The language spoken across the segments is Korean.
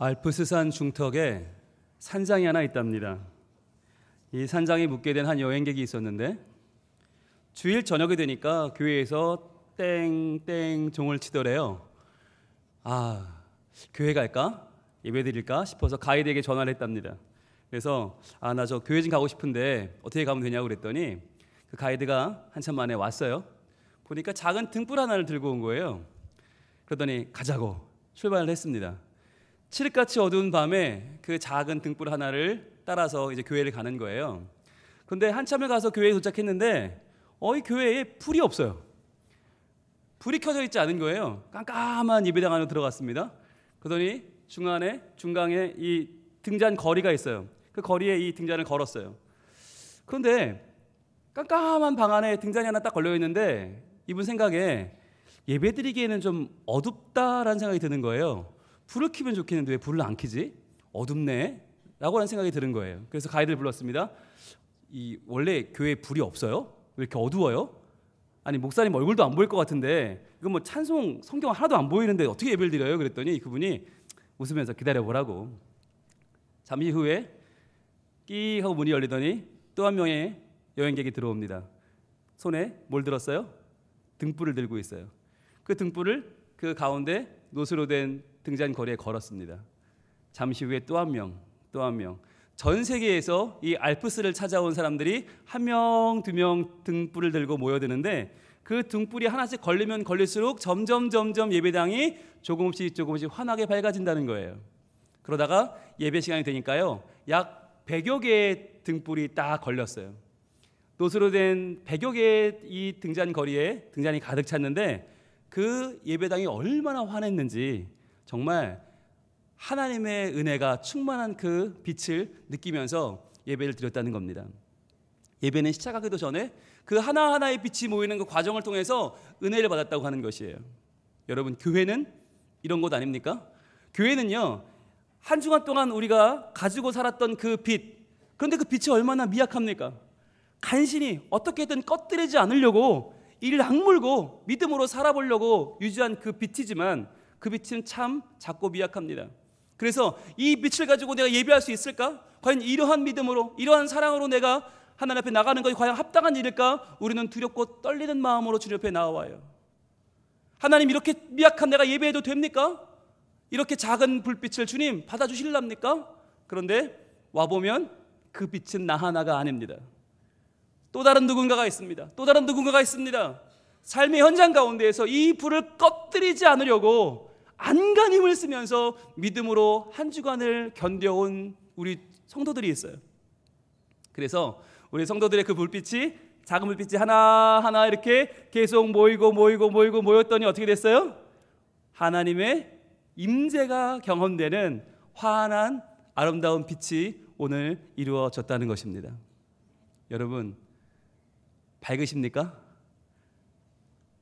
알프스산 중턱에 산장이 하나 있답니다. 이 산장에 묵게 된 한 여행객이 있었는데 주일 저녁이 되니까 교회에서 땡땡 종을 치더래요. 교회 갈까? 예배 드릴까 싶어서 가이드에게 전화를 했답니다. 그래서 나 저 교회 좀 가고 싶은데 어떻게 가면 되냐고 그랬더니 그 가이드가 한참 만에 왔어요. 보니까 작은 등불 하나를 들고 온 거예요. 그러더니 가자고 출발을 했습니다. 칠흑같이 어두운 밤에 그 작은 등불 하나를 따라서 이제 교회를 가는 거예요. 그런데 한참을 가서 교회에 도착했는데 이 교회에 불이 없어요. 불이 켜져 있지 않은 거예요. 깜깜한 예배당 안으로 들어갔습니다. 그러더니 중간에 이 등잔 거리가 있어요. 그 거리에 이 등잔을 걸었어요. 그런데 깜깜한 방 안에 등잔이 하나 딱 걸려 있는데 이분 생각에 예배드리기에는 좀 어둡다라는 생각이 드는 거예요. 불을 켜면 좋겠는데 왜 불을 안 켜지? 어둡네 라고 하는 생각이 드는 거예요. 그래서 가이드를 불렀습니다. 원래 교회에 불이 없어요? 왜 이렇게 어두워요? 아니 목사님 얼굴도 안 보일 것 같은데 이거 뭐 찬송 성경 하나도 안 보이는데 어떻게 예배를 드려요? 그랬더니 그분이 웃으면서 기다려보라고. 잠시 후에 끼 하고 문이 열리더니 또 한 명의 여행객이 들어옵니다. 손에 뭘 들었어요? 등불을 들고 있어요. 그 등불을 그 가운데 노수로 된 등잔 거리에 걸었습니다. 잠시 후에 또 한 명. 전 세계에서 이 알프스를 찾아온 사람들이 한 명, 두 명 등불을 들고 모여드는데 그 등불이 하나씩 걸리면 걸릴수록 점점 예배당이 조금씩 환하게 밝아진다는 거예요. 그러다가 예배 시간이 되니까요, 약 100여 개의 등불이 딱 걸렸어요. 노수로 된 100여 개의 이 등잔 거리에 등잔이 가득 찼는데 그 예배당이 얼마나 환했는지 정말 하나님의 은혜가 충만한 그 빛을 느끼면서 예배를 드렸다는 겁니다. 예배는 시작하기도 전에 그 하나하나의 빛이 모이는 그 과정을 통해서 은혜를 받았다고 하는 것이에요. 여러분, 교회는 이런 곳 아닙니까? 교회는요, 한 주간 동안 우리가 가지고 살았던 그 빛, 그런데 그 빛이 얼마나 미약합니까? 간신히 어떻게든 꺼뜨리지 않으려고 이를 악물고 믿음으로 살아보려고 유지한 그 빛이지만 그 빛은 참 작고 미약합니다. 그래서 이 빛을 가지고 내가 예배할 수 있을까? 과연 이러한 믿음으로, 이러한 사랑으로 내가 하나님 앞에 나가는 것이 과연 합당한 일일까? 우리는 두렵고 떨리는 마음으로 주님 앞에 나와요. 하나님, 이렇게 미약한 내가 예배해도 됩니까? 이렇게 작은 불빛을 주님 받아주실랍니까? 그런데 와보면 그 빛은 나 하나가 아닙니다. 또 다른 누군가가 있습니다. 삶의 현장 가운데에서 이 불을 꺼뜨리지 않으려고 안간힘을 쓰면서 믿음으로 한 주간을 견뎌온 우리 성도들이 있어요. 그래서 우리 성도들의 그 불빛이, 작은 불빛이 하나하나 이렇게 계속 모였더니 어떻게 됐어요? 하나님의 임재가 경험되는 환한 아름다운 빛이 오늘 이루어졌다는 것입니다. 여러분, 밝으십니까?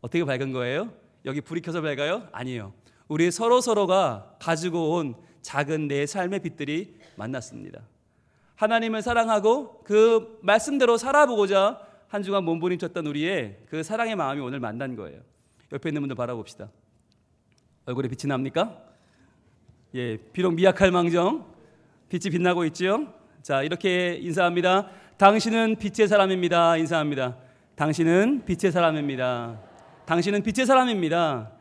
어떻게 밝은 거예요? 여기 불이 켜서 밝아요? 아니에요. 우리 서로가 가지고 온 작은 내 삶의 빛들이 만났습니다. 하나님을 사랑하고 그 말씀대로 살아보고자 한 주간 몸부림쳤던 우리의 그 사랑의 마음이 오늘 만난 거예요. 옆에 있는 분들 바라봅시다. 얼굴에 빛이 납니까? 예, 비록 미약할 망정 빛이 빛나고 있지요. 자, 이렇게 인사합니다. 당신은 빛의 사람입니다. 인사합니다. 당신은 빛의 사람입니다. 당신은 빛의 사람입니다.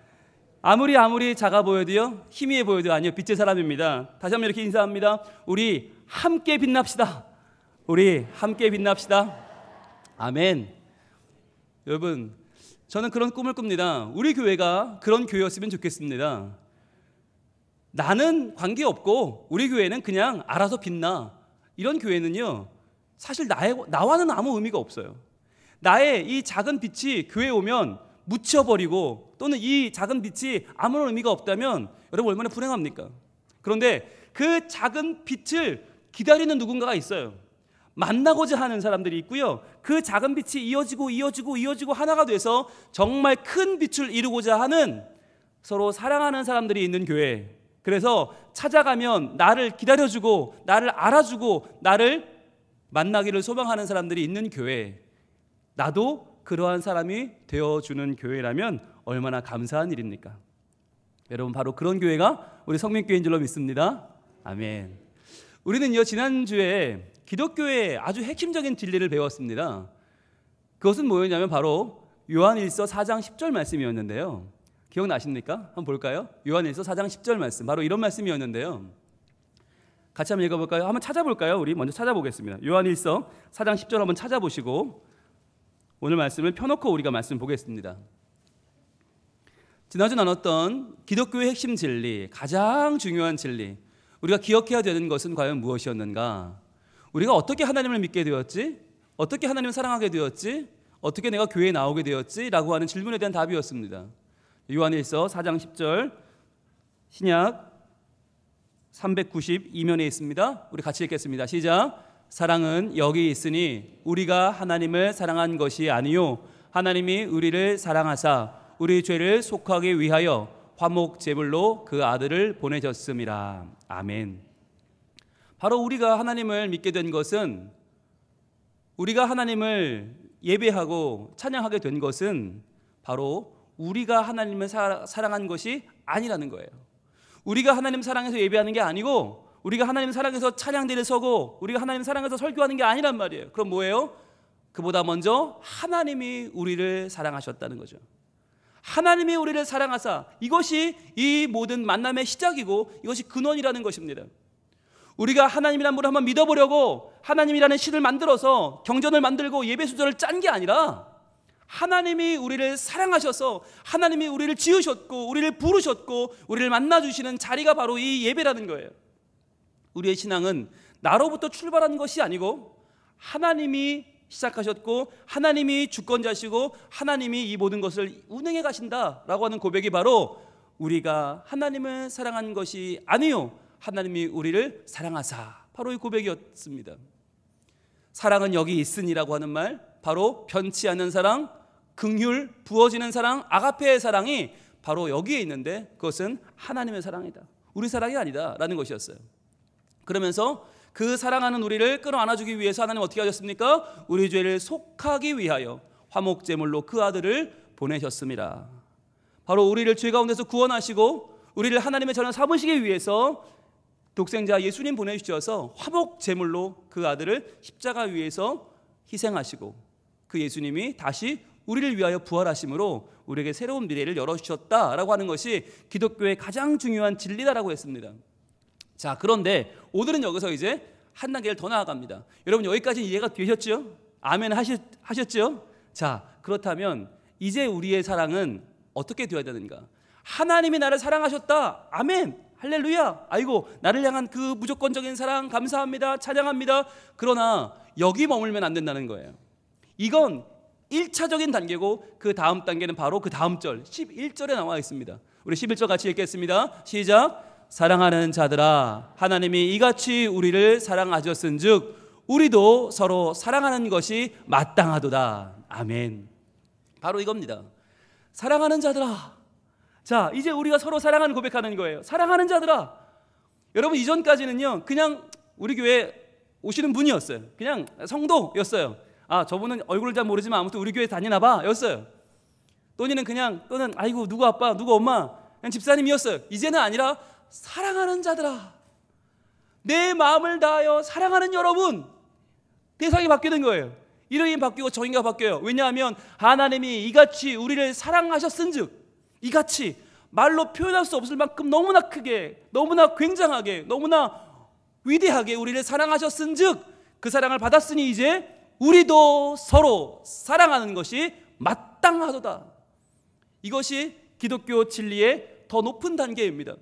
아무리 작아 보여도요, 희미해 보여도 아니요, 빛의 사람입니다. 다시 한번 이렇게 인사합니다. 우리 함께 빛납시다. 아멘. 여러분, 저는 그런 꿈을 꿉니다. 우리 교회가 그런 교회였으면 좋겠습니다. 나는 관계없고 우리 교회는 그냥 알아서 빛나. 이런 교회는요, 사실 나와는 아무 의미가 없어요. 나의 이 작은 빛이 교회에 오면 묻혀버리고, 또는 이 작은 빛이 아무런 의미가 없다면 여러분 얼마나 불행합니까? 그런데 그 작은 빛을 기다리는 누군가가 있어요. 만나고자 하는 사람들이 있고요, 그 작은 빛이 이어지고 하나가 돼서 정말 큰 빛을 이루고자 하는, 서로 사랑하는 사람들이 있는 교회. 그래서 찾아가면 나를 기다려주고 나를 알아주고 나를 만나기를 소망하는 사람들이 있는 교회. 나도 그러한 사람이 되어주는 교회라면 얼마나 감사한 일입니까? 여러분, 바로 그런 교회가 우리 성민교회인 줄로 믿습니다. 아멘. 우리는요, 지난주에 기독교의 아주 핵심적인 진리를 배웠습니다. 그것은 뭐였냐면 바로 요한일서 4장 10절 말씀이었는데요. 기억나십니까? 한번 볼까요? 요한일서 4장 10절 말씀, 바로 이런 말씀이었는데요. 같이 한번 읽어볼까요? 한번 찾아볼까요? 우리 먼저 찾아보겠습니다. 요한일서 4장 10절 한번 찾아보시고 오늘 말씀을 펴놓고 우리가 말씀 보겠습니다. 지난주 나눴던 기독교의 핵심 진리, 가장 중요한 진리, 우리가 기억해야 되는 것은 과연 무엇이었는가? 우리가 어떻게 하나님을 믿게 되었지? 어떻게 하나님을 사랑하게 되었지? 어떻게 내가 교회에 나오게 되었지? 라고 하는 질문에 대한 답이었습니다. 요한일서 4장 10절 신약 392면에 있습니다. 우리 같이 읽겠습니다. 시작. 사랑은 여기 있으니 우리가 하나님을 사랑한 것이 아니요 하나님이 우리를 사랑하사 우리 죄를 속하기 위하여 화목 제물로 그 아들을 보내셨음이라. 아멘. 바로 우리가 하나님을 믿게 된 것은, 우리가 하나님을 예배하고 찬양하게 된 것은 바로 우리가 하나님을 사랑한 것이 아니라는 거예요. 우리가 하나님 사랑해서 예배하는 게 아니고, 우리가 하나님 사랑해서 찬양대를 서고, 우리가 하나님 사랑해서 설교하는 게 아니란 말이에요. 그럼 뭐예요? 그보다 먼저 하나님이 우리를 사랑하셨다는 거죠. 하나님이 우리를 사랑하사, 이것이 이 모든 만남의 시작이고 이것이 근원이라는 것입니다. 우리가 하나님이라는 분을 한번 믿어보려고 하나님이라는 신을 만들어서 경전을 만들고 예배 수절을 짠 게 아니라, 하나님이 우리를 사랑하셔서 하나님이 우리를 지으셨고 우리를 부르셨고 우리를 만나주시는 자리가 바로 이 예배라는 거예요. 우리의 신앙은 나로부터 출발한 것이 아니고 하나님이 시작하셨고 하나님이 주권자시고 하나님이 이 모든 것을 운행해 가신다라고 하는 고백이 바로 우리가 하나님을 사랑한 것이 아니요 하나님이 우리를 사랑하사, 바로 이 고백이었습니다. 사랑은 여기 있으니라고 하는 말, 바로 변치 않는 사랑, 긍휼, 부어지는 사랑, 아가페의 사랑이 바로 여기에 있는데 그것은 하나님의 사랑이다, 우리 사랑이 아니다 라는 것이었어요. 그러면서 그 사랑하는 우리를 끌어안아주기 위해서 하나님 어떻게 하셨습니까? 우리 죄를 속하기 위하여 화목제물로 그 아들을 보내셨습니다. 바로 우리를 죄 가운데서 구원하시고 우리를 하나님의 자녀 삼으시기 위해서 독생자 예수님 보내주셔서 화목제물로 그 아들을 십자가 위에서 희생하시고, 그 예수님이 다시 우리를 위하여 부활하심으로 우리에게 새로운 미래를 열어주셨다라고 하는 것이 기독교의 가장 중요한 진리다라고 했습니다. 자, 그런데 오늘은 여기서 이제 한 단계를 더 나아갑니다. 여러분, 여기까지 이해가 되셨죠? 아멘 하셨죠? 자, 그렇다면 이제 우리의 사랑은 어떻게 되어야 되는가? 하나님이 나를 사랑하셨다. 아멘. 할렐루야. 아이고, 나를 향한 그 무조건적인 사랑 감사합니다. 찬양합니다. 그러나 여기 머물면 안 된다는 거예요. 이건 1차적인 단계고 그 다음 단계는 바로 그 다음 절 11절에 나와 있습니다. 우리 11절 같이 읽겠습니다. 시작. 사랑하는 자들아, 하나님이 이같이 우리를 사랑하셨은즉 우리도 서로 사랑하는 것이 마땅하도다. 아멘. 바로 이겁니다. 사랑하는 자들아. 자, 이제 우리가 서로 사랑하는 고백하는 거예요. 사랑하는 자들아. 여러분, 이전까지는요 그냥 우리 교회 오시는 분이었어요. 그냥 성도였어요. 아, 저분은 얼굴을 잘 모르지만 아무튼 우리 교회 다니나 봐 였어요. 또는 아이고 누구 아빠 누구 엄마 그냥 집사님이었어요. 이제는 아니라 사랑하는 자들아, 내 마음을 다하여 사랑하는 여러분, 대상이 바뀌는 거예요. 이름이 바뀌고 정의가 바뀌어요. 왜냐하면 하나님이 이같이 우리를 사랑하셨은즉, 이같이 말로 표현할 수 없을 만큼 너무나 크게, 너무나 굉장하게, 너무나 위대하게 우리를 사랑하셨은즉 그 사랑을 받았으니 이제 우리도 서로 사랑하는 것이 마땅하도다. 이것이 기독교 진리의 더 높은 단계입니다.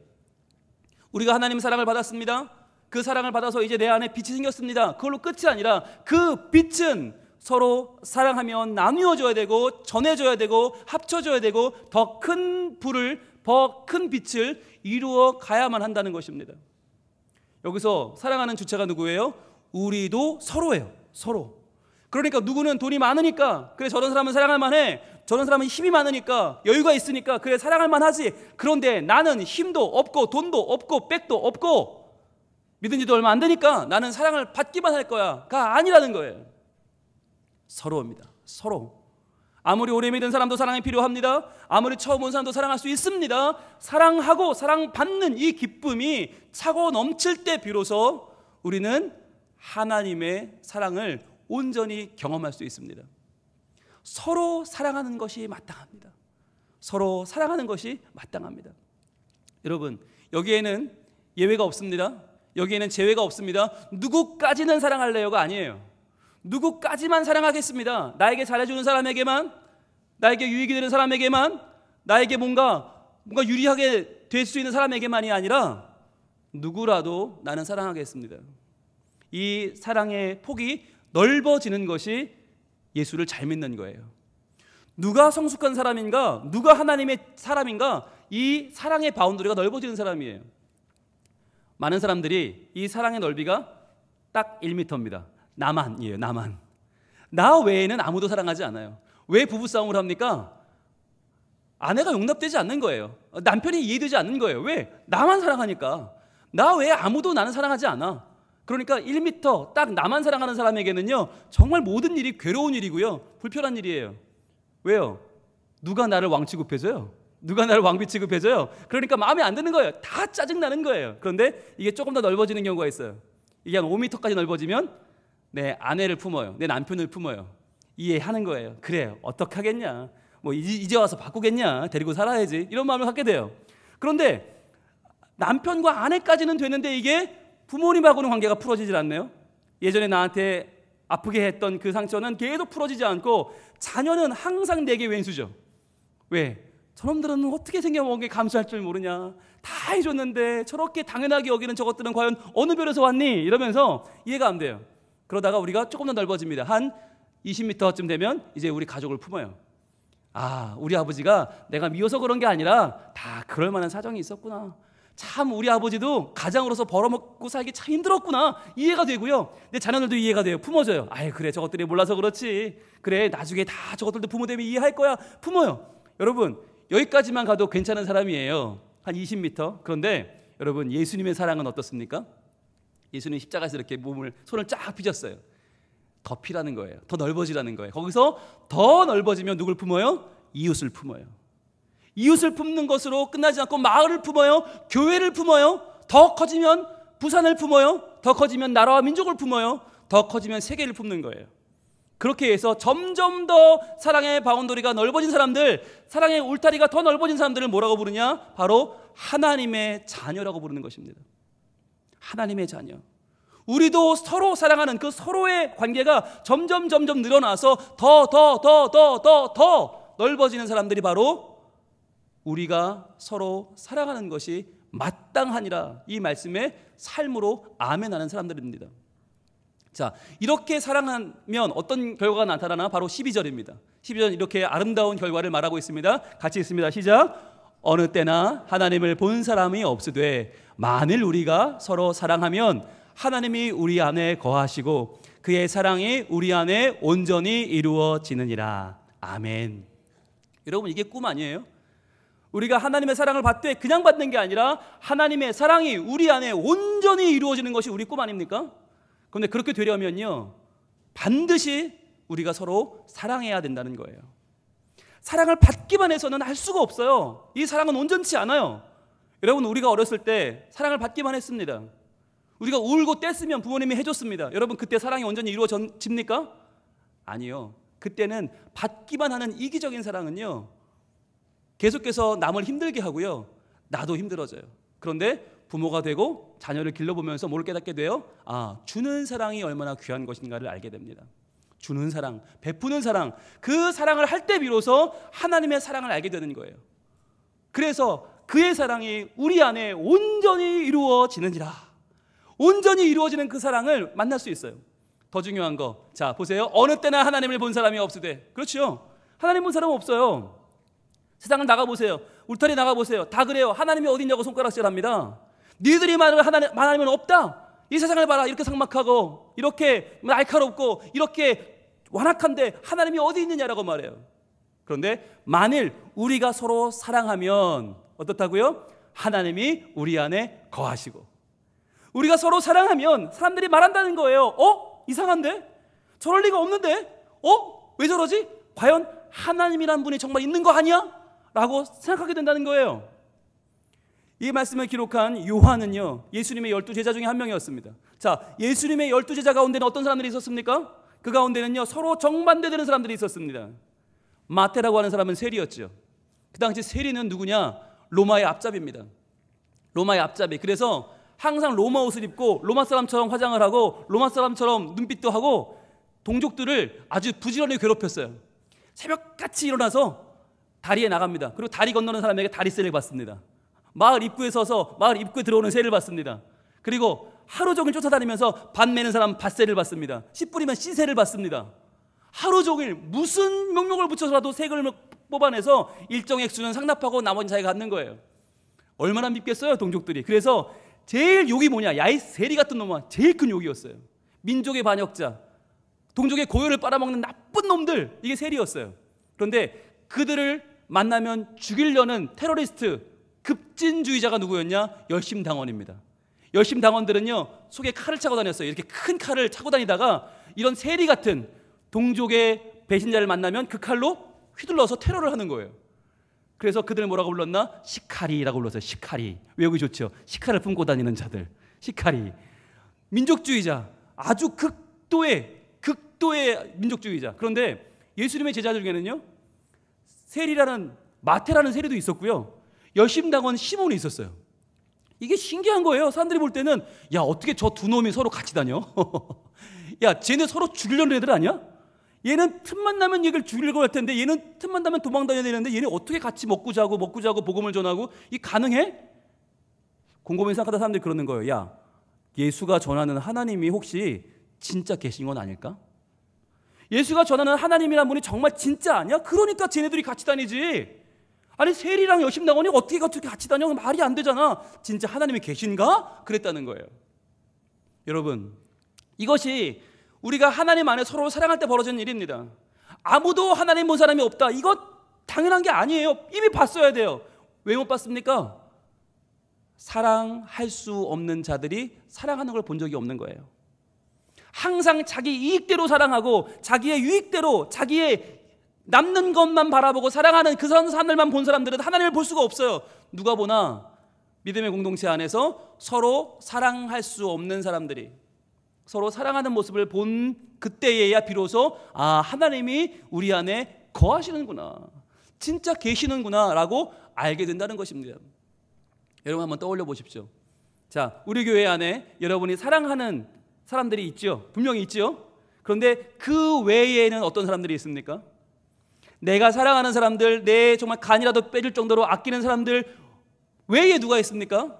우리가 하나님 사랑을 받았습니다. 그 사랑을 받아서 이제 내 안에 빛이 생겼습니다. 그걸로 끝이 아니라 그 빛은 서로 사랑하며 나누어져야 되고 전해져야 되고 합쳐져야 되고 더 큰 불을, 더 큰 빛을 이루어 가야만 한다는 것입니다. 여기서 사랑하는 주체가 누구예요? 우리도 서로예요. 서로. 그러니까 누구는 돈이 많으니까 그래 저런 사람은 사랑할 만해, 저런 사람은 힘이 많으니까 여유가 있으니까 그래 사랑할 만하지. 그런데 나는 힘도 없고 돈도 없고 백도 없고 믿은 지도 얼마 안 되니까 나는 사랑을 받기만 할 거야가 아니라는 거예요. 서로입니다. 서로. 아무리 오래 믿은 사람도 사랑이 필요합니다. 아무리 처음 온 사람도 사랑할 수 있습니다. 사랑하고 사랑받는 이 기쁨이 차고 넘칠 때 비로소 우리는 하나님의 사랑을 온전히 경험할 수 있습니다. 서로 사랑하는 것이 마땅합니다. 서로 사랑하는 것이 마땅합니다. 여러분, 여기에는 예외가 없습니다. 여기에는 제외가 없습니다. 누구까지는 사랑할래요가 아니에요. 누구까지만 사랑하겠습니다. 나에게 잘해주는 사람에게만, 나에게 유익이 되는 사람에게만, 나에게 뭔가 유리하게 될 수 있는 사람에게만이 아니라 누구라도 나는 사랑하겠습니다. 이 사랑의 폭이 넓어지는 것이 예수를 잘 믿는 거예요. 누가 성숙한 사람인가, 누가 하나님의 사람인가, 이 사랑의 바운더리가 넓어지는 사람이에요. 많은 사람들이 이 사랑의 넓이가 딱 1m입니다. 나만이에요. 나만. 나 외에는 아무도 사랑하지 않아요. 왜 부부싸움을 합니까? 아내가 용납되지 않는 거예요. 남편이 이해되지 않는 거예요. 왜? 나만 사랑하니까. 나 외에 아무도 나는 사랑하지 않아. 그러니까 1m 딱 나만 사랑하는 사람에게는요, 정말 모든 일이 괴로운 일이고요, 불편한 일이에요. 왜요? 누가 나를 왕 취급해줘요? 누가 나를 왕비 취급해줘요? 그러니까 마음에 안 드는 거예요. 다 짜증나는 거예요. 그런데 이게 조금 더 넓어지는 경우가 있어요. 이게 한 5m까지 넓어지면 내 아내를 품어요. 내 남편을 품어요. 이해하는 거예요. 그래, 어떡하겠냐, 뭐 이제 와서 바꾸겠냐, 데리고 살아야지, 이런 마음을 갖게 돼요. 그런데 남편과 아내까지는 되는데 이게 부모님하고는 관계가 풀어지질 않네요. 예전에 나한테 아프게 했던 그 상처는 계속 풀어지지 않고 자녀는 항상 내게 왼수죠. 왜? 저놈들은 어떻게 생겨먹은 게 감수할 줄 모르냐, 다 해줬는데 저렇게 당연하게 여기는 저것들은 과연 어느 별에서 왔니? 이러면서 이해가 안 돼요. 그러다가 우리가 조금 더 넓어집니다. 한 20m쯤 되면 이제 우리 가족을 품어요. 아, 우리 아버지가 내가 미워서 그런 게 아니라 다 그럴 만한 사정이 있었구나. 참 우리 아버지도 가장으로서 벌어먹고 살기 참 힘들었구나. 이해가 되고요. 내 자녀들도 이해가 돼요. 품어줘요. 아이, 그래, 저것들이 몰라서 그렇지. 그래, 나중에 다 저것들도 부모 되면 이해할 거야. 품어요. 여러분, 여기까지만 가도 괜찮은 사람이에요. 한 20m. 그런데 여러분, 예수님의 사랑은 어떻습니까? 예수님 십자가에서 이렇게 손을 쫙 펴셨어요. 더 피라는 거예요. 더 넓어지라는 거예요. 거기서 더 넓어지면 누굴 품어요? 이웃을 품어요. 이웃을 품는 것으로 끝나지 않고 마을을 품어요. 교회를 품어요. 더 커지면 부산을 품어요. 더 커지면 나라와 민족을 품어요. 더 커지면 세계를 품는 거예요. 그렇게 해서 점점 더 사랑의 바운더리가 넓어진 사람들, 사랑의 울타리가 더 넓어진 사람들을 뭐라고 부르냐? 바로 하나님의 자녀라고 부르는 것입니다. 하나님의 자녀. 우리도 서로 사랑하는 그 서로의 관계가 점점 늘어나서 더 넓어지는 사람들이 바로 우리가 서로 사랑하는 것이 마땅하니라, 이 말씀에 삶으로 아멘하는 사람들입니다. 자, 이렇게 사랑하면 어떤 결과가 나타나나? 바로 12절입니다. 12절은 이렇게 아름다운 결과를 말하고 있습니다. 같이 읽습니다. 시작. 어느 때나 하나님을 본 사람이 없으되 만일 우리가 서로 사랑하면 하나님이 우리 안에 거하시고 그의 사랑이 우리 안에 온전히 이루어지느니라. 아멘. 여러분, 이게 꿈 아니에요? 우리가 하나님의 사랑을 받되 그냥 받는 게 아니라 하나님의 사랑이 우리 안에 온전히 이루어지는 것이 우리 꿈 아닙니까? 그런데 그렇게 되려면요, 반드시 우리가 서로 사랑해야 된다는 거예요. 사랑을 받기만 해서는 할 수가 없어요. 이 사랑은 온전치 않아요. 여러분, 우리가 어렸을 때 사랑을 받기만 했습니다. 우리가 울고 뗐으면 부모님이 해줬습니다. 여러분, 그때 사랑이 온전히 이루어집니까? 아니요. 그때는 받기만 하는 이기적인 사랑은요, 계속해서 남을 힘들게 하고요, 나도 힘들어져요. 그런데 부모가 되고 자녀를 길러보면서 뭘 깨닫게 돼요? 아, 주는 사랑이 얼마나 귀한 것인가를 알게 됩니다. 주는 사랑, 베푸는 사랑, 그 사랑을 할 때 비로소 하나님의 사랑을 알게 되는 거예요. 그래서 그의 사랑이 우리 안에 온전히 이루어지느니라. 온전히 이루어지는 그 사랑을 만날 수 있어요. 더 중요한 거, 자 보세요. 어느 때나 하나님을 본 사람이 없으되. 그렇죠. 하나님 본 사람은 없어요. 세상을 나가보세요. 울타리 나가보세요. 다 그래요. 하나님이 어딨냐고 손가락질합니다. 니들이 말하면 하나님은 없다. 이 세상을 봐라. 이렇게 삭막하고 이렇게 날카롭고 이렇게 완악한데 하나님이 어디 있느냐라고 말해요. 그런데 만일 우리가 서로 사랑하면 어떻다고요? 하나님이 우리 안에 거하시고. 우리가 서로 사랑하면 사람들이 말한다는 거예요. 이상한데? 저럴 리가 없는데? 왜 저러지? 과연 하나님이란 분이 정말 있는 거 아니야? 라고 생각하게 된다는 거예요. 이 말씀을 기록한 요한은요, 예수님의 12제자 중에 한 명이었습니다. 자, 예수님의 12제자 가운데는 어떤 사람들이 있었습니까? 그 가운데는요, 서로 정반대되는 사람들이 있었습니다. 마태라고 하는 사람은 세리였죠. 그 당시 세리는 누구냐? 로마의 앞잡이입니다. 로마의 앞잡이. 그래서 항상 로마 옷을 입고 로마 사람처럼 화장을 하고 로마 사람처럼 눈빛도 하고 동족들을 아주 부지런히 괴롭혔어요. 새벽같이 일어나서 다리에 나갑니다. 그리고 다리 건너는 사람에게 다리세를 받습니다. 마을 입구에 서서 마을 입구에 들어오는 세를 받습니다. 그리고 하루 종일 쫓아다니면서 밭 매는 사람 밭세를 받습니다. 씨 뿌리면 씨세를 받습니다. 하루 종일 무슨 명목을 붙여서라도 세금을 뽑아내서 일정 액수는 상납하고 나머지 자기가 갖는 거예요. 얼마나 밉겠어요, 동족들이. 그래서 제일 욕이 뭐냐? 야, 이 세리 같은 놈아. 제일 큰 욕이었어요. 민족의 반역자, 동족의 고요를 빨아먹는 나쁜 놈들, 이게 세리였어요. 그런데 그들을 만나면 죽이려는 테러리스트, 급진주의자가 누구였냐? 열심당원입니다. 열심당원들은요, 속에 칼을 차고 다녔어요. 이렇게 큰 칼을 차고 다니다가 이런 세리 같은 동족의 배신자를 만나면 그 칼로 휘둘러서 테러를 하는 거예요. 그래서 그들을 뭐라고 불렀나? 시카리라고 불렀어요. 시카리. 외우기 좋죠. 시카를 품고 다니는 자들. 시카리. 민족주의자. 아주 극도의 민족주의자. 그런데 예수님의 제자 중에는요, 세리라는 마태라는 세리도 있었고요, 열심당원 시몬이 있었어요. 이게 신기한 거예요. 사람들이 볼 때는 야, 어떻게 저 두 놈이 서로 같이 다녀? 야, 쟤네 서로 죽이려는 애들 아니야? 얘는 틈만 나면 얘를 죽이려고 할 텐데 얘는 틈만 나면 도망 다녀야 되는데 얘네 어떻게 같이 먹고 자고 복음을 전하고 이 가능해? 곰곰이 생각하다 사람들이 그러는 거예요. 야, 예수가 전하는 하나님이 혹시 진짜 계신 건 아닐까? 예수가 전하는 하나님이란 분이 정말 진짜 아니야? 그러니까 쟤네들이 같이 다니지. 아니, 세리랑 열심당원이 어떻게 같이 다녀? 말이 안 되잖아. 진짜 하나님이 계신가? 그랬다는 거예요. 여러분, 이것이 우리가 하나님 안에 서로 사랑할 때 벌어지는 일입니다. 아무도 하나님 본 사람이 없다. 이거 당연한 게 아니에요. 이미 봤어야 돼요. 왜 못 봤습니까? 사랑할 수 없는 자들이 사랑하는 걸 본 적이 없는 거예요. 항상 자기 이익대로 사랑하고 자기의 유익대로 자기의 남는 것만 바라보고 사랑하는 그 사람들만 본 사람들은 하나님을 볼 수가 없어요. 누가 보나 믿음의 공동체 안에서 서로 사랑할 수 없는 사람들이 서로 사랑하는 모습을 본 그때에야 비로소 아, 하나님이 우리 안에 거하시는구나, 진짜 계시는구나 라고 알게 된다는 것입니다. 여러분 한번 떠올려 보십시오. 자, 우리 교회 안에 여러분이 사랑하는 사람들이 있죠. 분명히 있죠. 그런데 그 외에는 어떤 사람들이 있습니까? 내가 사랑하는 사람들, 내 정말 간이라도 빼줄 정도로 아끼는 사람들 외에 누가 있습니까?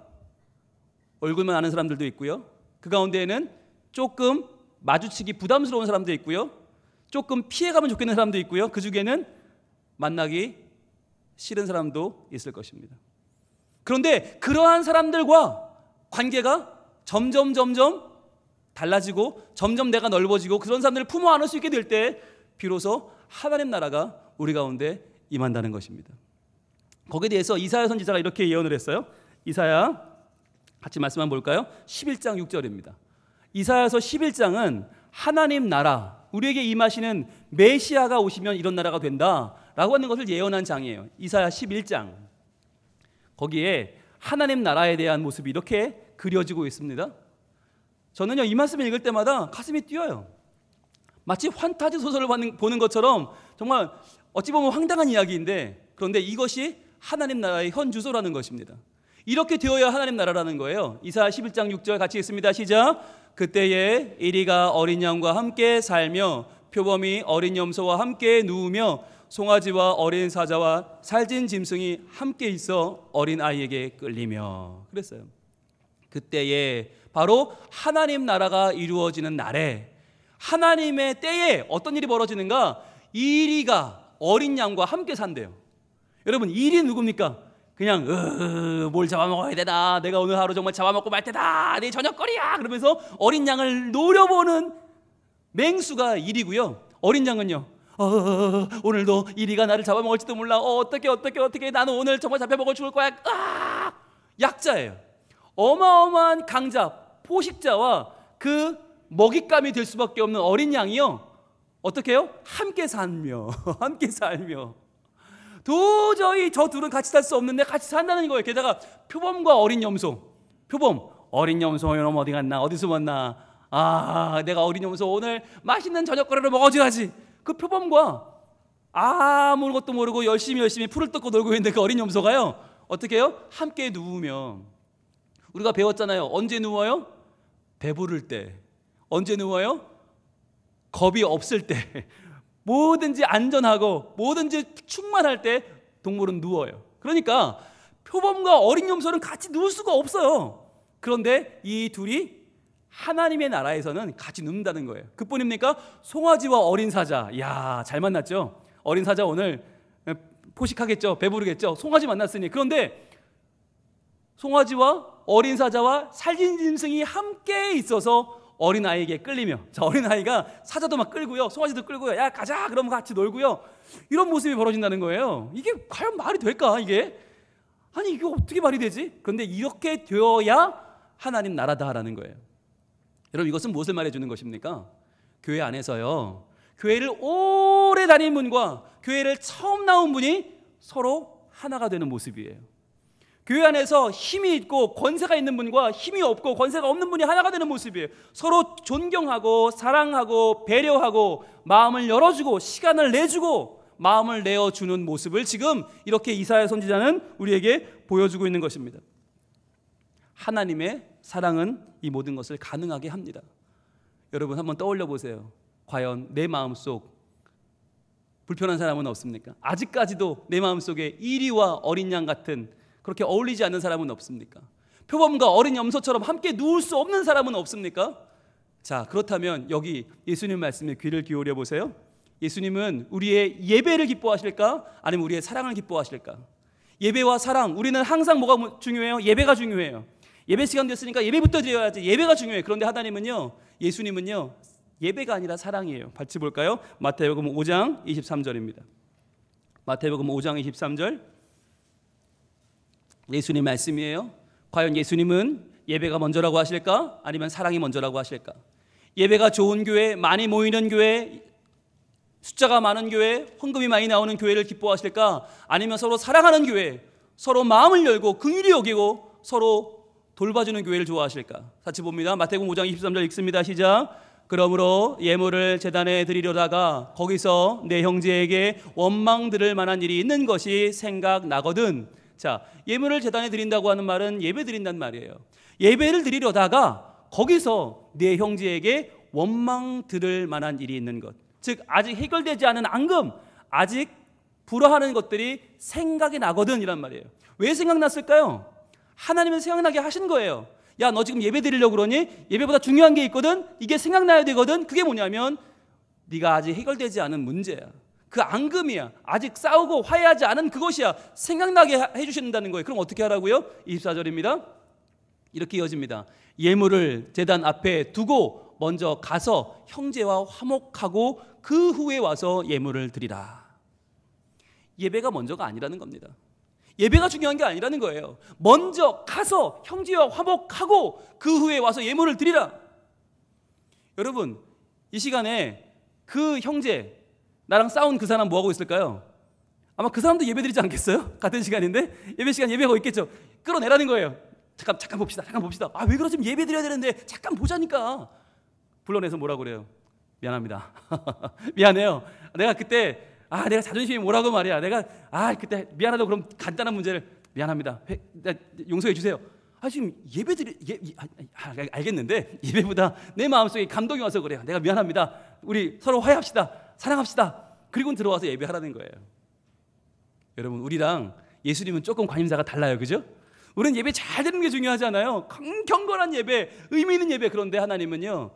얼굴만 아는 사람들도 있고요, 그 가운데에는 조금 마주치기 부담스러운 사람도 있고요, 조금 피해가면 좋겠는 사람도 있고요, 그 중에는 만나기 싫은 사람도 있을 것입니다. 그런데 그러한 사람들과 관계가 점점 달라지고 점점 내가 넓어지고 그런 사람들을 품어 안을 수 있게 될 때 비로소 하나님 나라가 우리 가운데 임한다는 것입니다. 거기에 대해서 이사야 선지자가 이렇게 예언을 했어요. 이사야 같이 말씀 한번 볼까요? 11장 6절입니다. 이사야서 11장은 하나님 나라, 우리에게 임하시는 메시아가 오시면 이런 나라가 된다라고 하는 것을 예언한 장이에요. 이사야 11장. 거기에 하나님 나라에 대한 모습이 이렇게 그려지고 있습니다. 저는요, 이 말씀을 읽을 때마다 가슴이 뛰어요. 마치 환타지 소설을 보는 것처럼 정말 어찌 보면 황당한 이야기인데, 그런데 이것이 하나님 나라의 현 주소라는 것입니다. 이렇게 되어야 하나님 나라라는 거예요. 이사야 11장 6절 같이 읽습니다. 시작. 그때에 이리가 어린 양과 함께 살며 표범이 어린 염소와 함께 누우며 송아지와 어린 사자와 살진 짐승이 함께 있어 어린 아이에게 끌리며. 그랬어요. 그때에 바로 하나님 나라가 이루어지는 날에, 하나님의 때에 어떤 일이 벌어지는가? 이리가 어린 양과 함께 산대요. 여러분, 이리 누굽니까? 그냥 뭘 잡아먹어야 되나, 내가 오늘 하루 정말 잡아먹고 말 테다, 내 저녁거리야 그러면서 어린 양을 노려보는 맹수가 이리고요, 어린 양은요, 오늘도 이리가 나를 잡아먹을지도 몰라, 어떻게 나는 오늘 정말 잡혀먹어 죽을 거야. 약자예요. 어마어마한 강자, 포식자와 그 먹잇감이 될 수밖에 없는 어린 양이요, 어떻게 해요? 함께 살며 함께 살며. 도저히 저 둘은 같이 살 수 없는데 같이 산다는 거예요. 게다가 표범과 어린 염소. 표범, 어린 염소 이놈 어디 갔나? 어디 숨었나? 내가 어린 염소 오늘 맛있는 저녁거리를 먹어줘야지. 그 표범과 아무것도 모르고 열심히 풀을 뜯고 놀고 있는데 그 어린 염소가요, 어떻게 해요? 함께 누우면, 우리가 배웠잖아요. 언제 누워요? 배부를 때. 언제 누워요? 겁이 없을 때. 뭐든지 안전하고 뭐든지 충만할 때 동물은 누워요. 그러니까 표범과 어린 염소는 같이 누울 수가 없어요. 그런데 이 둘이 하나님의 나라에서는 같이 눕는다는 거예요. 그뿐입니까? 송아지와 어린 사자. 이야, 잘 만났죠? 어린 사자 오늘 포식하겠죠? 배부르겠죠? 송아지 만났으니. 그런데 송아지와 어린 사자와 살진 짐승이 함께 있어서 어린아이에게 끌리며, 자, 어린아이가 사자도 막 끌고요, 송아지도 끌고요, 야 가자 그러면 같이 놀고요, 이런 모습이 벌어진다는 거예요. 이게 과연 말이 될까? 이게 어떻게 말이 되지? 그런데 이렇게 되어야 하나님 나라다라는 거예요. 여러분, 이것은 무엇을 말해주는 것입니까? 교회 안에서요, 교회를 오래 다닌 분과 교회를 처음 나온 분이 서로 하나가 되는 모습이에요. 교회 안에서 힘이 있고 권세가 있는 분과 힘이 없고 권세가 없는 분이 하나가 되는 모습이에요. 서로 존경하고 사랑하고 배려하고 마음을 열어주고 시간을 내주고 마음을 내어주는 모습을 지금 이렇게 이사야 선지자는 우리에게 보여주고 있는 것입니다. 하나님의 사랑은 이 모든 것을 가능하게 합니다. 여러분, 한번 떠올려 보세요. 과연 내 마음속 불편한 사람은 없습니까? 아직까지도 내 마음속에 이리와 어린 양 같은, 그렇게 어울리지 않는 사람은 없습니까? 표범과 어린 염소처럼 함께 누울 수 없는 사람은 없습니까? 자, 그렇다면 여기 예수님 말씀에 귀를 기울여 보세요. 예수님은 우리의 예배를 기뻐하실까? 아니면 우리의 사랑을 기뻐하실까? 예배와 사랑, 우리는 항상 뭐가 중요해요? 예배가 중요해요. 예배 시간 됐으니까 예배부터 드려야지. 예배가 중요해요. 그런데 하나님은요, 예수님은요, 예배가 아니라 사랑이에요. 같이 볼까요? 마태복음 5장 23절입니다. 마태복음 5장 23절 예수님 말씀이에요. 과연 예수님은 예배가 먼저라고 하실까? 아니면 사랑이 먼저라고 하실까? 예배가 좋은 교회, 많이 모이는 교회, 숫자가 많은 교회, 헌금이 많이 나오는 교회를 기뻐하실까? 아니면 서로 사랑하는 교회, 서로 마음을 열고 긍휼히 여기고 서로 돌봐주는 교회를 좋아하실까? 같이 봅니다. 마태복음 5장 23절 읽습니다. 시작. 그러므로 예물을 제단에 드리려다가 거기서 내 형제에게 원망 들을 만한 일이 있는 것이 생각나거든. 자, 예물을 제단에 드린다고 하는 말은 예배 드린다는 말이에요. 예배를 드리려다가 거기서 내 형제에게 원망 들을 만한 일이 있는 것, 즉 아직 해결되지 않은 앙금, 아직 불화하는 것들이 생각이 나거든 이란 말이에요. 왜 생각났을까요? 하나님은 생각나게 하신 거예요. 야, 너 지금 예배 드리려고 그러니? 예배보다 중요한 게 있거든. 이게 생각나야 되거든. 그게 뭐냐면 네가 아직 해결되지 않은 문제야. 그 앙금이야. 아직 싸우고 화해하지 않은 그것이야. 생각나게 해주신다는 거예요. 그럼 어떻게 하라고요? 24절입니다. 이렇게 이어집니다. 예물을 제단 앞에 두고 먼저 가서 형제와 화목하고 그 후에 와서 예물을 드리라. 예배가 먼저가 아니라는 겁니다. 예배가 중요한 게 아니라는 거예요. 먼저 가서 형제와 화목하고 그 후에 와서 예물을 드리라. 여러분, 이 시간에 그 형제, 나랑 싸운 그 사람 뭐하고 있을까요? 아마 그 사람도 예배 드리지 않겠어요? 같은 시간인데 예배 시간 예배하고 있겠죠. 끌어내라는 거예요. 잠깐 봅시다. 왜 그러지? 예배 드려야 되는데 잠깐 보자니까. 불러내서 뭐라고 그래요? 미안합니다. 미안해요. 내가 그때 내가 자존심이 뭐라고 말이야. 내가 그때 미안하다고, 그럼 간단한 문제를 미안합니다. 용서해 주세요. 지금 예배 알겠는데 예배보다 내 마음속에 감동이 와서 그래요. 내가 미안합니다. 우리 서로 화해합시다. 사랑합시다. 그리고 들어와서 예배하라는 거예요. 여러분, 우리랑 예수님은 조금 관심사가 달라요. 그죠? 우리는 예배 잘 드리는 게 중요하잖아요. 경건한 예배, 의미 있는 예배. 그런데 하나님은요,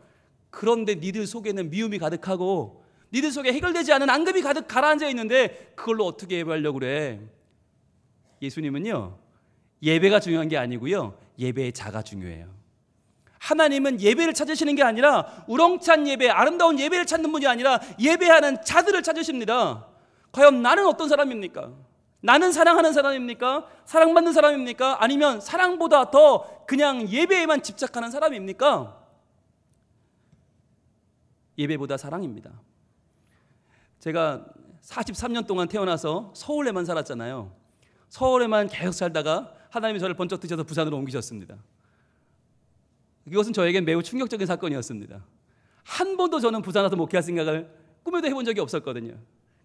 그런데 니들 속에는 미움이 가득하고 니들 속에 해결되지 않은 앙금이 가득 가라앉아 있는데 그걸로 어떻게 예배하려고 그래? 예수님은요, 예배가 중요한 게 아니고요, 예배의 자가 중요해요. 하나님은 예배를 찾으시는 게 아니라 우렁찬 예배, 아름다운 예배를 찾는 분이 아니라 예배하는 자들을 찾으십니다. 과연 나는 어떤 사람입니까? 나는 사랑하는 사람입니까? 사랑받는 사람입니까? 아니면 사랑보다 더 그냥 예배에만 집착하는 사람입니까? 예배보다 사랑입니다. 제가 43년 동안 태어나서 서울에만 살았잖아요. 서울에만 계속 살다가 하나님이 저를 번쩍 드셔서 부산으로 옮기셨습니다. 이것은 저에겐 매우 충격적인 사건이었습니다. 한 번도 저는 부산 와서 목회할 생각을 꿈에도 해본 적이 없었거든요.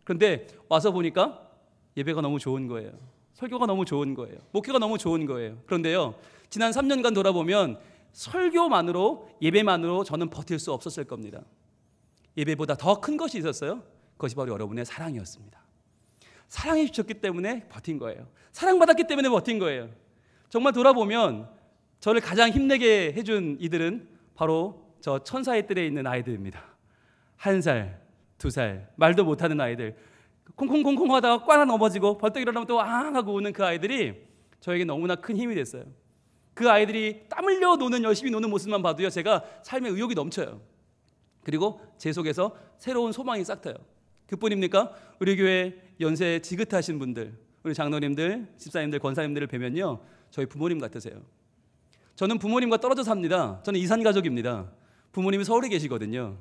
그런데 와서 보니까 예배가 너무 좋은 거예요. 설교가 너무 좋은 거예요. 목회가 너무 좋은 거예요. 그런데요, 지난 3년간 돌아보면 설교만으로, 예배만으로 저는 버틸 수 없었을 겁니다. 예배보다 더 큰 것이 있었어요. 그것이 바로 여러분의 사랑이었습니다. 사랑해 주셨기 때문에 버틴 거예요. 사랑받았기 때문에 버틴 거예요. 정말 돌아보면 저를 가장 힘내게 해준 이들은 바로 저 천사의 뜰에 있는 아이들입니다. 1살, 2살, 말도 못하는 아이들, 콩콩콩콩 하다가 꽈나 넘어지고 벌떡 일어나면 또 앙 하고 우는 그 아이들이 저에게 너무나 큰 힘이 됐어요. 그 아이들이 땀 흘려 노는, 열심히 노는 모습만 봐도요, 제가 삶에 의욕이 넘쳐요. 그리고 제 속에서 새로운 소망이 싹 트요. 그뿐입니까? 우리 교회 연세 지긋하신 분들, 우리 장로님들, 집사님들, 권사님들을 뵈면요, 저희 부모님 같으세요. 저는 부모님과 떨어져 삽니다. 저는 이산 가족입니다. 부모님이 서울에 계시거든요.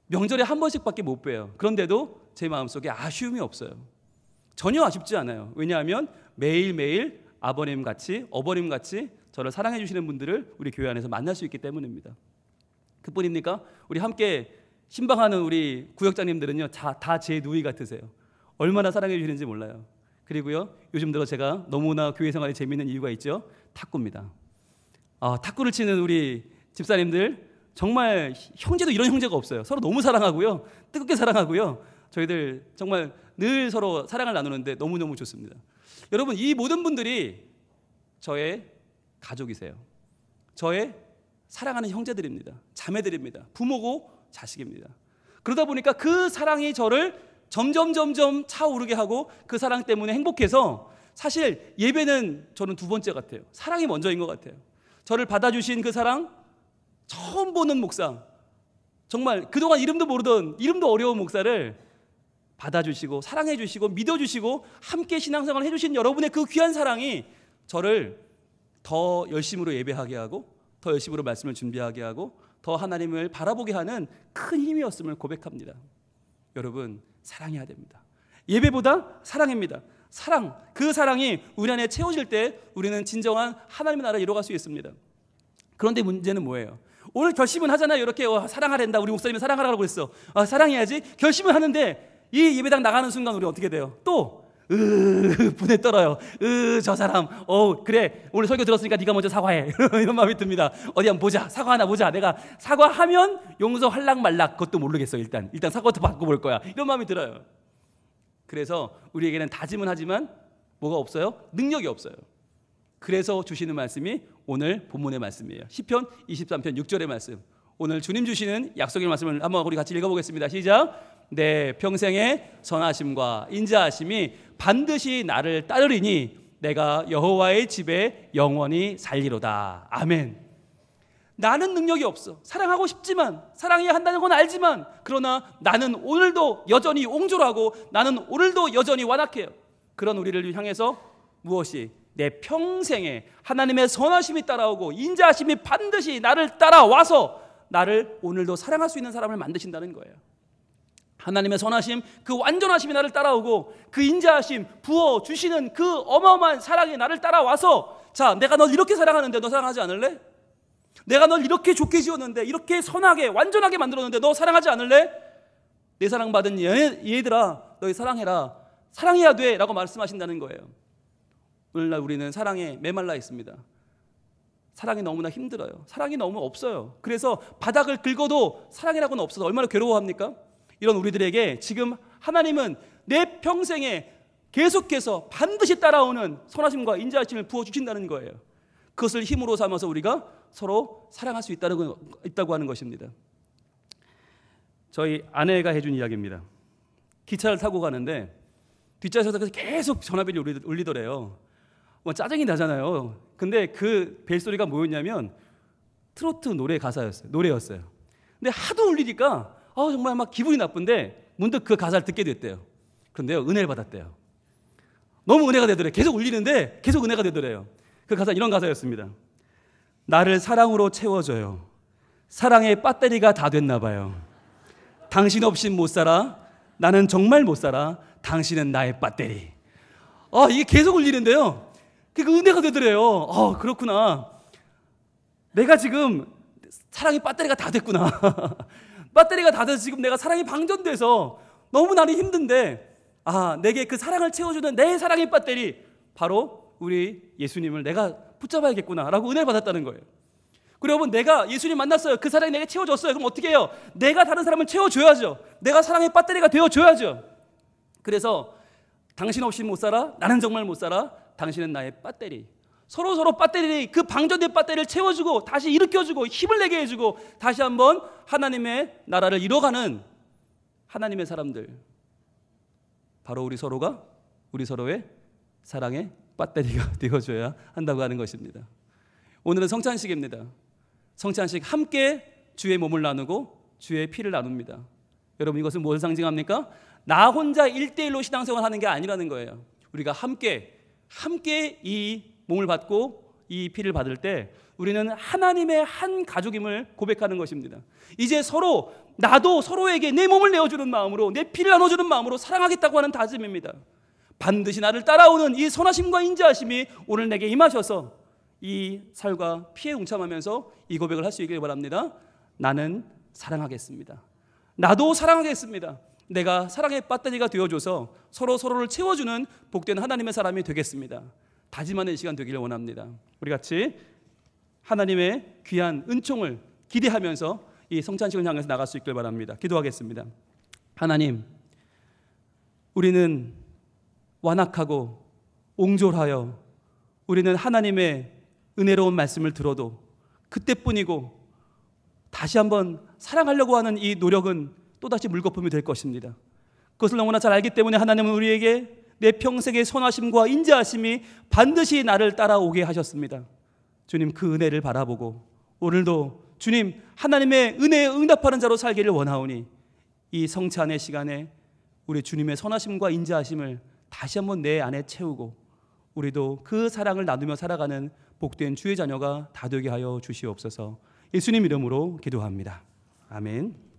명절에 한 번씩밖에 못 봬요. 그런데도 제 마음속에 아쉬움이 없어요. 전혀 아쉽지 않아요. 왜냐하면 매일매일 아버님같이, 어버님같이 저를 사랑해 주시는 분들을 우리 교회 안에서 만날 수 있기 때문입니다. 그뿐입니까? 우리 함께 신방하는 우리 구역장님들은요, 다 제 누이 같으세요. 얼마나 사랑해 주시는지 몰라요. 그리고요, 요즘 들어 제가 너무나 교회 생활이 재미있는 이유가 있죠. 탁구입니다. 탁구를 치는 우리 집사님들, 정말 형제도 이런 형제가 없어요. 서로 너무 사랑하고요, 뜨겁게 사랑하고요. 저희들 정말 늘 서로 사랑을 나누는데 너무너무 좋습니다. 여러분, 이 모든 분들이 저의 가족이세요. 저의 사랑하는 형제들입니다. 자매들입니다. 부모고 자식입니다. 그러다 보니까 그 사랑이 저를 점점 차오르게 하고 그 사랑 때문에 행복해서, 사실 예배는 저는 두 번째 같아요. 사랑이 먼저인 것 같아요. 저를 받아주신 그 사랑, 처음 보는 목사, 정말 그동안 이름도 모르던, 이름도 어려운 목사를 받아주시고 사랑해주시고 믿어주시고 함께 신앙생활을 해주신 여러분의 그 귀한 사랑이 저를 더 열심으로 예배하게 하고, 더 열심으로 말씀을 준비하게 하고, 더 하나님을 바라보게 하는 큰 힘이었음을 고백합니다. 여러분, 사랑해야 됩니다. 예배보다 사랑입니다. 사랑, 그 사랑이 우리 안에 채워질 때 우리는 진정한 하나님의 나라를 이뤄갈 수 있습니다. 그런데 문제는 뭐예요? 오늘 결심은 하잖아요. 이렇게 사랑하라 된다. 우리 목사님이 사랑하라고 그랬어. 사랑해야지. 결심을 하는데 이 예배당 나가는 순간 우리 어떻게 돼요? 또 분에 떨어요. 저 사람, 그래, 오늘 설교 들었으니까 네가 먼저 사과해. 이런 마음이 듭니다. 어디 한번 보자. 사과 하나 보자. 내가 사과하면 용서할락 말락 그것도 모르겠어. 일단 사과부터 바꿔볼 거야. 이런 마음이 들어요. 그래서 우리에게는 다짐은 하지만 뭐가 없어요? 능력이 없어요. 그래서 주시는 말씀이 오늘 본문의 말씀이에요. 시편 23편 6절의 말씀. 오늘 주님 주시는 약속의 말씀을 한번 우리 같이 읽어보겠습니다. 시작. 내 평생의 선하심과 인자하심이 반드시 나를 따르리니 내가 여호와의 집에 영원히 살리로다. 아멘. 나는 능력이 없어. 사랑하고 싶지만, 사랑해야 한다는 건 알지만, 그러나 나는 오늘도 여전히 옹졸하고 나는 오늘도 여전히 완악해요. 그런 우리를 향해서 무엇이? 내 평생에 하나님의 선하심이 따라오고 인자하심이 반드시 나를 따라와서 나를 오늘도 사랑할 수 있는 사람을 만드신다는 거예요. 하나님의 선하심, 그 완전하심이 나를 따라오고 그 인자하심 부어주시는 그 어마어마한 사랑이 나를 따라와서, 자, 내가 널 이렇게 사랑하는데 너 사랑하지 않을래? 내가 널 이렇게 좋게 지었는데, 이렇게 선하게 완전하게 만들었는데 너 사랑하지 않을래? 내 사랑받은 얘들아, 너희 사랑해라. 사랑해야 돼 라고 말씀하신다는 거예요. 오늘날 우리는 사랑에 메말라 있습니다. 사랑이 너무나 힘들어요. 사랑이 너무 없어요. 그래서 바닥을 긁어도 사랑이라고는 없어서 얼마나 괴로워합니까? 이런 우리들에게 지금 하나님은 내 평생에 계속해서 반드시 따라오는 선하심과 인자하심을 부어주신다는 거예요. 그것을 힘으로 삼아서 우리가 서로 사랑할 수 있다고 하는 것입니다. 저희 아내가 해준 이야기입니다. 기차를 타고 가는데 뒷좌석에서 계속 전화벨이 울리더래요. 짜증이 나잖아요. 근데 그 벨소리가 뭐였냐면 트로트 노래 가사였어요. 노래였어요. 근데 하도 울리니까 정말 막 기분이 나쁜데 문득 그 가사를 듣게 됐대요. 그런데요, 은혜를 받았대요. 너무 은혜가 되더래요. 계속 울리는데 계속 은혜가 되더래요. 그 가사 이런 가사였습니다. 나를 사랑으로 채워줘요. 사랑의 배터리가 다 됐나 봐요. 당신 없인 못 살아. 나는 정말 못 살아. 당신은 나의 배터리. 이게 계속 울리는데요. 그게 은혜가 되더래요. 그렇구나. 내가 지금 사랑의 배터리가 다 됐구나. 배터리가 다 돼서 지금 내가 사랑이 방전돼서 너무 나는 힘든데, 내게 그 사랑을 채워주는 내 사랑의 배터리, 바로 우리 예수님을 내가 붙잡아야겠구나 라고 은혜를 받았다는 거예요. 그리고 여러분, 내가 예수님 만났어요. 그 사랑이 내게 채워졌어요. 그럼 어떻게 해요? 내가 다른 사람을 채워줘야죠. 내가 사랑의 배터리가 되어줘야죠. 그래서 당신 없이 못 살아. 나는 정말 못 살아. 당신은 나의 배터리. 서로 배터리, 그 방전된 배터리를 채워주고 다시 일으켜주고 힘을 내게 해주고 다시 한번 하나님의 나라를 이뤄가는 하나님의 사람들, 바로 우리 서로의 사랑의 배터리가 되어줘야 한다고 하는 것입니다. 오늘은 성찬식입니다. 성찬식, 함께 주의 몸을 나누고 주의 피를 나눕니다. 여러분, 이것은 무엇을 상징합니까? 나 혼자 1대1로 신앙생활 하는 게 아니라는 거예요. 우리가 함께 이 몸을 받고 이 피를 받을 때 우리는 하나님의 한 가족임을 고백하는 것입니다. 이제 나도 서로에게 내 몸을 내어주는 마음으로, 내 피를 나눠주는 마음으로 사랑하겠다고 하는 다짐입니다. 반드시 나를 따라오는 이 선하심과 인자하심이 오늘 내게 임하셔서 이 살과 피에 동참하면서 이 고백을 할 수 있기를 바랍니다. 나는 사랑하겠습니다. 나도 사랑하겠습니다. 내가 사랑의 배터리가 되어줘서 서로를 채워주는 복된 하나님의 사람이 되겠습니다. 다짐하는 시간 되기를 원합니다. 우리 같이 하나님의 귀한 은총을 기대하면서 이 성찬식을 향해서 나갈 수 있길 바랍니다. 기도하겠습니다. 하나님, 우리는 완악하고 옹졸하여 우리는 하나님의 은혜로운 말씀을 들어도 그때뿐이고 다시 한번 사랑하려고 하는 이 노력은 또다시 물거품이 될 것입니다. 그것을 너무나 잘 알기 때문에 하나님은 우리에게 내 평생의 선하심과 인자하심이 반드시 나를 따라오게 하셨습니다. 주님, 그 은혜를 바라보고 오늘도 주님 하나님의 은혜에 응답하는 자로 살기를 원하오니 이 성찬의 시간에 우리 주님의 선하심과 인자하심을 다시 한번 내 안에 채우고 우리도 그 사랑을 나누며 살아가는 복된 주의 자녀가 다 되게 하여 주시옵소서. 예수님 이름으로 기도합니다. 아멘.